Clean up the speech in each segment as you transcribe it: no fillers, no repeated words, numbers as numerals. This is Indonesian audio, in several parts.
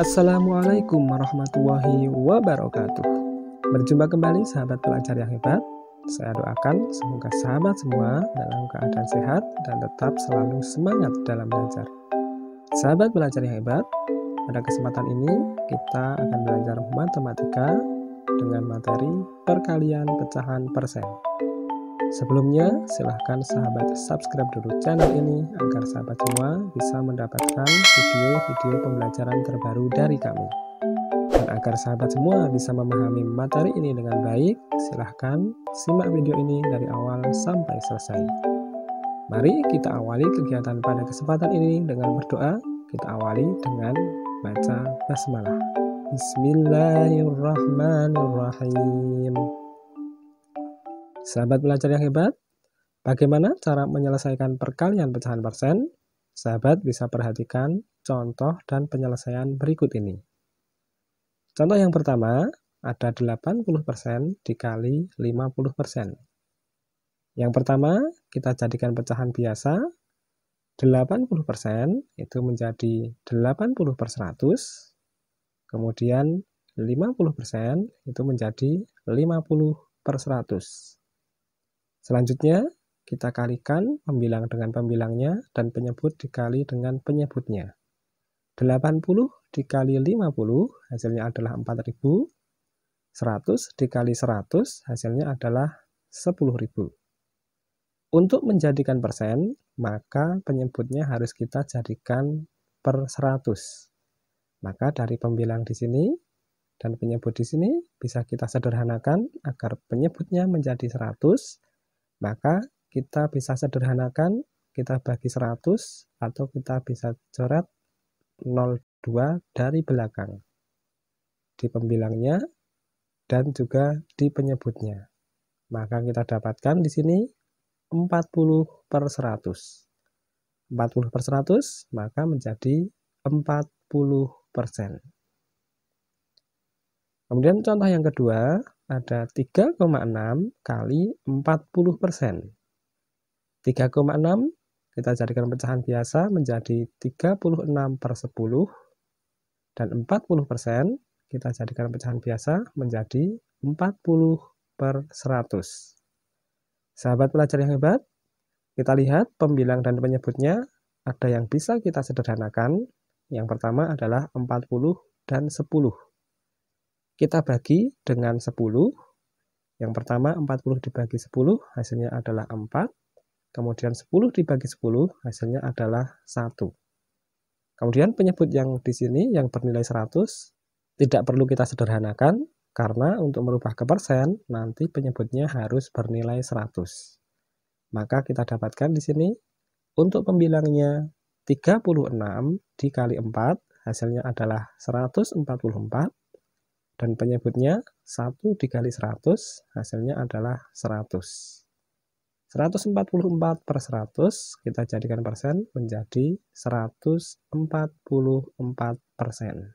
Assalamualaikum warahmatullahi wabarakatuh. Berjumpa kembali sahabat pelajar yang hebat. Saya doakan semoga sahabat semua dalam keadaan sehat dan tetap selalu semangat dalam belajar. Sahabat belajar yang hebat, pada kesempatan ini kita akan belajar matematika dengan materi perkalian pecahan persen. Sebelumnya, silahkan sahabat subscribe dulu channel ini agar sahabat semua bisa mendapatkan video-video pembelajaran terbaru dari kami. Dan agar sahabat semua bisa memahami materi ini dengan baik, silahkan simak video ini dari awal sampai selesai. Mari kita awali kegiatan pada kesempatan ini dengan berdoa. Kita awali dengan baca basmalah. Bismillahirrahmanirrahim. Sahabat belajar yang hebat, bagaimana cara menyelesaikan perkalian pecahan persen? Sahabat bisa perhatikan contoh dan penyelesaian berikut ini. Contoh yang pertama, ada 80% dikali 50%. Yang pertama, kita jadikan pecahan biasa. 80% itu menjadi 80/100. Kemudian 50% itu menjadi 50/100. Selanjutnya, kita kalikan pembilang dengan pembilangnya dan penyebut dikali dengan penyebutnya. 80 dikali 50 hasilnya adalah 4000. 100 dikali 100 hasilnya adalah 10.000. Untuk menjadikan persen, maka penyebutnya harus kita jadikan per 100. Maka dari pembilang di sini dan penyebut di sini bisa kita sederhanakan agar penyebutnya menjadi 100. Maka kita bisa sederhanakan, kita bagi 100 atau kita bisa coret 02 dari belakang di pembilangnya dan juga di penyebutnya. Maka kita dapatkan di sini 40/100. 40/100 maka menjadi 40%. Kemudian contoh yang kedua, ada 3,6 kali 40%. 3,6 kita jadikan pecahan biasa menjadi 36/10. Dan 40% kita jadikan pecahan biasa menjadi 40/100. Sahabat pelajar yang hebat, kita lihat pembilang dan penyebutnya ada yang bisa kita sederhanakan. Yang pertama adalah 40 dan 10. Kita bagi dengan 10. Yang pertama 40 dibagi 10 hasilnya adalah 4. Kemudian 10 dibagi 10 hasilnya adalah 1. Kemudian penyebut yang di sini yang bernilai 100 tidak perlu kita sederhanakan karena untuk merubah ke persen nanti penyebutnya harus bernilai 100. Maka kita dapatkan di sini untuk pembilangnya 36 dikali 4 hasilnya adalah 144. Dan penyebutnya 1 dikali 100 hasilnya adalah 100. 144/100 kita jadikan persen menjadi 144%.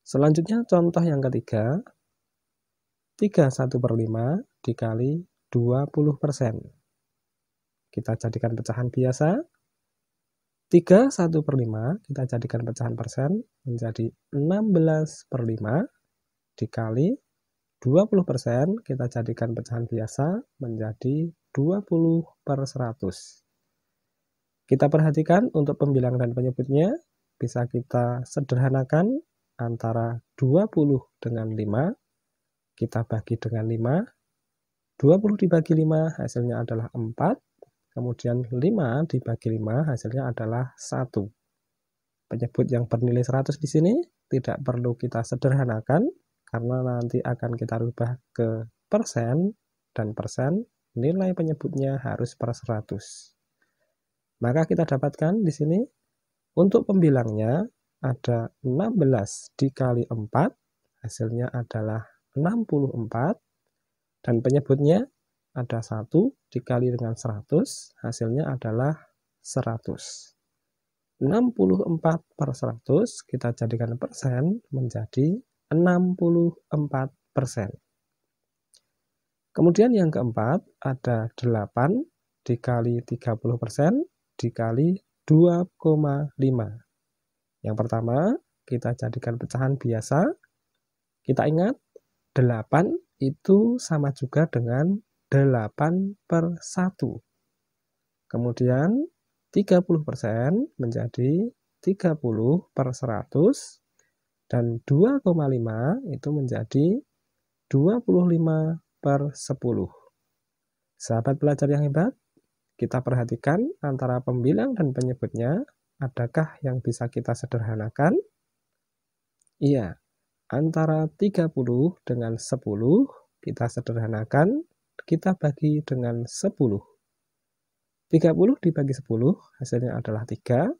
Selanjutnya contoh yang ketiga, 31/5 dikali 20%. Kita jadikan pecahan biasa. 31/5 kita jadikan pecahan persen menjadi 16/5 dikali 20% kita jadikan pecahan biasa menjadi 20/100. Kita perhatikan untuk pembilang dan penyebutnya bisa kita sederhanakan antara 20 dengan 5. Kita bagi dengan 5. 20 dibagi 5 hasilnya adalah 4. Kemudian 5 dibagi 5 hasilnya adalah 1. Penyebut yang bernilai 100 di sini tidak perlu kita sederhanakan karena nanti akan kita rubah ke persen dan persen nilai penyebutnya harus per 100. Maka kita dapatkan di sini untuk pembilangnya ada 16 dikali 4 hasilnya adalah 64 dan penyebutnya ada 1 dikali dengan 100, hasilnya adalah 100. 64/100 kita jadikan persen menjadi 64%. Kemudian yang keempat ada 8 dikali 30% dikali 2,5. Yang pertama, kita jadikan pecahan biasa. Kita ingat, 8 itu sama juga dengan 8/1. Kemudian 30% menjadi 30/100 dan 2,5 itu menjadi 25/10. Sahabat belajar yang hebat, kita perhatikan antara pembilang dan penyebutnya, adakah yang bisa kita sederhanakan? Iya, antara 30 dengan 10 kita sederhanakan, kita bagi dengan 10. 30 dibagi 10 hasilnya adalah 3,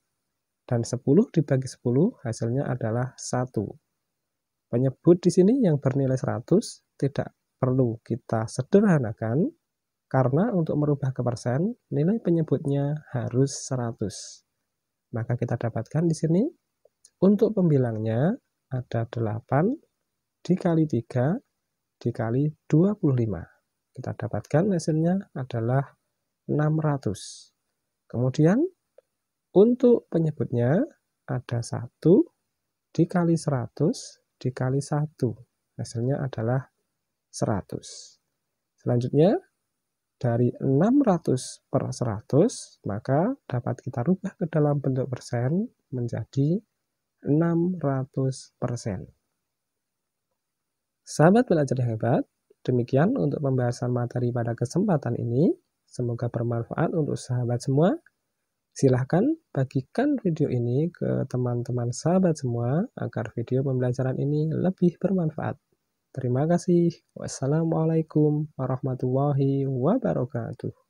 dan 10 dibagi 10 hasilnya adalah 1. Penyebut di sini yang bernilai 100 tidak perlu kita sederhanakan, karena untuk merubah ke persen, nilai penyebutnya harus 100. Maka kita dapatkan di sini, untuk pembilangnya ada 8 dikali 3 dikali 25. Kita dapatkan hasilnya adalah 600. Kemudian untuk penyebutnya ada 1 dikali 100 dikali 1. Hasilnya adalah 100. Selanjutnya dari 600/100 maka dapat kita rubah ke dalam bentuk persen menjadi 600%. Sahabat belajar yang hebat, demikian untuk pembahasan materi pada kesempatan ini. Semoga bermanfaat untuk sahabat semua. Silahkan bagikan video ini ke teman-teman sahabat semua agar video pembelajaran ini lebih bermanfaat. Terima kasih. Wassalamualaikum warahmatullahi wabarakatuh.